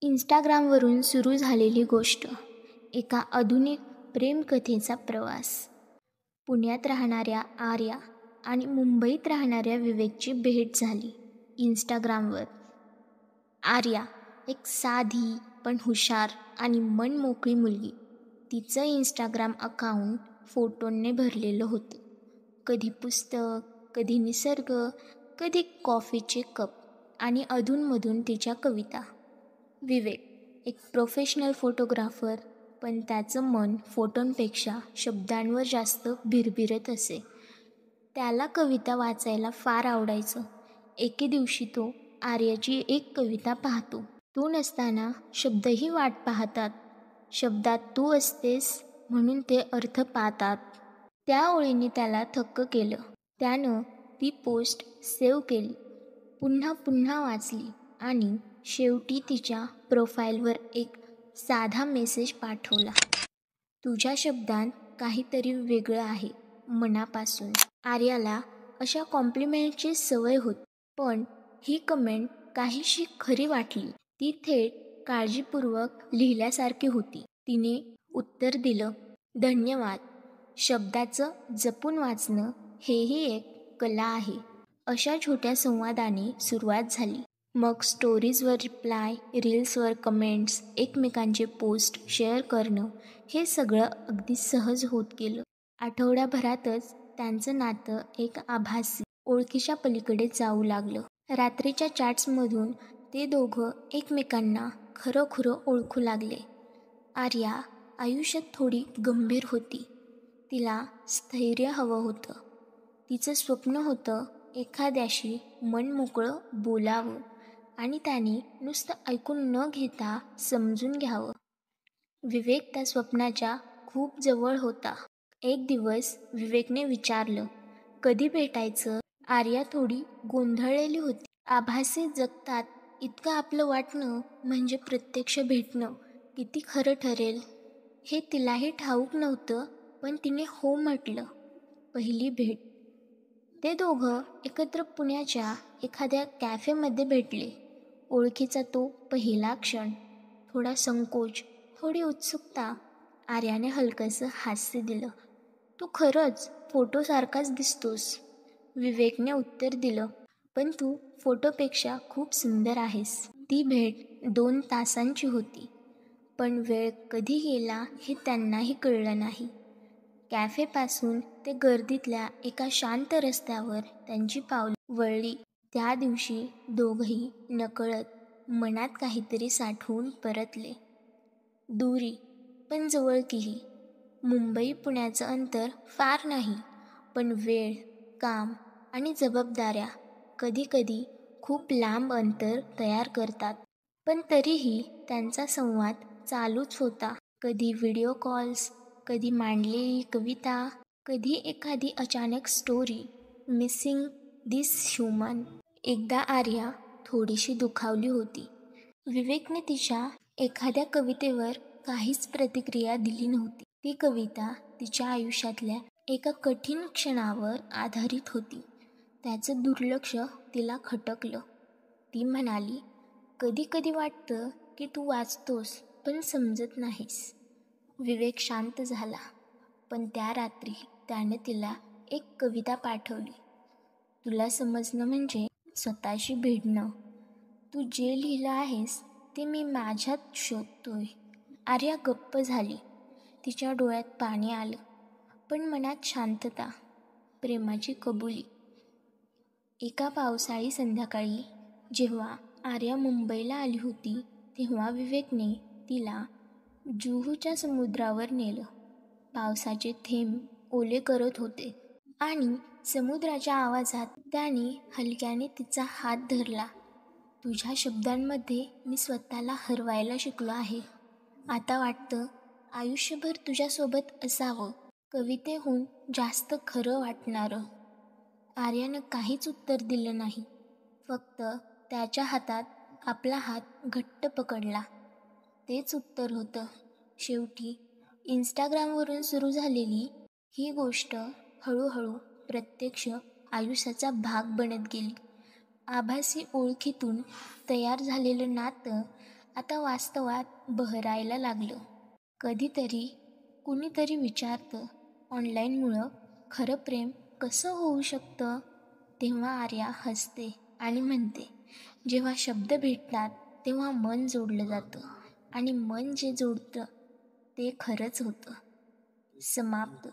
इंस्टाग्रामवरून सुरू झालेली गोष्ट. एका आधुनिक प्रेमकथेचा प्रवास. पुण्यात राहणाऱ्या आर्या आणि मुंबईत राहणाऱ्या विवेकची भेट झाली इंस्टाग्रामवर. आर्या एक साधी पण हुशार आणि मनमोकळी मुलगी. तिचं इंस्टाग्राम अकाउंट फोटोंनी भरलेलं होतं. कधी पुस्तक, कधी निसर्ग, कधी कॉफीचे कप आणि अधूनमधून तिच्या कविता. विवेक एक प्रोफेशनल फोटोग्राफर, पण त्याचं मन फोटोंपेक्षा शब्दांवर जास्त भिरभिरत असे. त्याला कविता वाचायला फार आवडायचं. एके दिवशी तो आर्याची एक कविता पाहतो. तू नसताना शब्दही वाट पाहतात, शब्दात तू असतेस म्हणून ते अर्थ पाहतात. त्या ओळीने त्याला थक्क केलं. त्यानं ती पोस्ट सेव्ह केली, पुन्हा पुन्हा वाचली आणि शेवटी तिच्या प्रोफाईलवर एक साधा मेसेज पाठवला. तुझ्या शब्दांत काहीतरी वेगळं आहे, मनापासून. आर्याला अशा कॉम्प्लिमेंटची सवय होती, पण ही कमेंट काहीशी खरी वाटली. ती थेट काळजीपूर्वक लिहिल्यासारखी होती. तिने उत्तर दिलं, धन्यवाद. शब्दाचं जपून वाचणं हेही एक कला आहे. अशा छोट्या संवादाने सुरुवात झाली. मग स्टोरीजवर रिप्लाय, रील्सवर कमेंट्स, एकमेकांचे पोस्ट शेअर करणं, हे सगळं अगदी सहज होत गेलं. आठवड्याभरातच त्यांचं नातं एक आभासी ओळखीच्या पलीकडे जाऊ लागलं. रात्रीच्या चॅट्समधून ते दोघं एकमेकांना खरं ओळखू लागले. आर्या आयुष्यात थोडी गंभीर होती. तिला स्थैर्य हवं होतं. तिचं स्वप्न होतं एखाद्याशी मनमोकळं बोलावं आणि त्याने नुसतं ऐकून न घेता समजून घ्यावं. विवेक त्या स्वप्नाच्या खूप जवळ होता. एक दिवस विवेकने विचारलं, कधी भेटायचं? आर्या थोडी गोंधळलेली होती. आभासी जगतात इतकं आपलं वाटणं म्हणजे प्रत्यक्ष भेटणं किती खरं ठरेल हे तिलाही ठाऊक नव्हतं, पण तिने हो म्हटलं. पहिली भेट. ते दोघं एकत्र पुण्याच्या एखाद्या कॅफेमध्ये भेटले. ओळखीचा तो पहिला क्षण. थोडा संकोच, थोडी उत्सुकता. आर्याने हलकंसं हास्य दिलं. तू खरंच फोटोसारखाच दिसतोस. विवेकने उत्तर दिलं, पण तू फोटोपेक्षा खूप सुंदर आहेस. ती भेट 2 तासांची होती, पण वेळ कधी गेला हे त्यांनाही कळलं नाही. कॅफेपासून ते गर्दीतल्या एका शांत रस्त्यावर त्यांची पावले वळली. त्या दिवशी दोघंही नकळत मनात काहीतरी साठवून परतले. दुरी, पण जवळकीही. मुंबई पुण्याचं अंतर फार नाही, पण वेळ, काम आणि जबाबदाऱ्या कधी खूप लांब अंतर तयार करतात. पण तरीही त्यांचा संवाद चालूच होता. कधी व्हिडिओ कॉल्स, कधी मांडलेली कविता, कधी एखादी अचानक स्टोरी. मिसिंग दिस ह्युमन. एकदा आर्या थोडीशी दुखावली होती. विवेकने तिच्या एखाद्या कवितेवर काहीच प्रतिक्रिया दिली नव्हती. ती कविता तिच्या आयुष्यातल्या एका कठीण क्षणावर आधारित होती. त्याचं दुर्लक्ष तिला खटकलं. ती म्हणाली, कधी वाटतं की तू वाचतोस पण समजत नाहीस. विवेक शांत झाला, पण त्या रात्री त्याने तिला एक कविता पाठवली. तुला समजणं म्हणजे स्वतःशी भिडणं. तू जे लिहिलं आहेस ते मी माझ्यात शोधतोय. आर्या गप्प झाली. तिच्या डोळ्यात पाणी आलं, पण मनात शांतता, प्रेमाची कबुली. एका पावसाळी संध्याकाळी जेव्हा आर्या मुंबईला आली होती, तेव्हा विवेकने तिला जुहूच्या समुद्रावर नेलं. पावसाचे थेंब ओले करत होते आणि समुद्राच्या आवाजात त्याने हलक्याने तिचा हात धरला. तुझ्या शब्दांमध्ये मी स्वतःला हरवायला शिकलो आहे. आता वाटतं आयुष्यभर तुझ्यासोबत असावं. कवितेहून जास्त खरं वाटणारं. आर्यानं काहीच उत्तर दिलं नाही, फक्त त्याच्या हातात आपला हात घट्ट पकडला. तेच उत्तर होतं. शेवटी इंस्टाग्रामवरून सुरू झालेली ही गोष्ट हळूहळू प्रत्यक्ष आयुष्याचा भाग बनत गेली. आभासी ओळखीतून तयार झालेलं नातं आता वास्तवात बहरायला लागलं. कधीतरी कुणीतरी विचारतं, ऑनलाईनमुळं खरं प्रेम कसं होऊ शकतं? तेव्हा आर्या हसते आणि म्हणते, जेव्हा शब्द भेटतात तेव्हा मन जोडलं जातं आणि मन जे जोडतं ते खरंच होतं. समाप्त.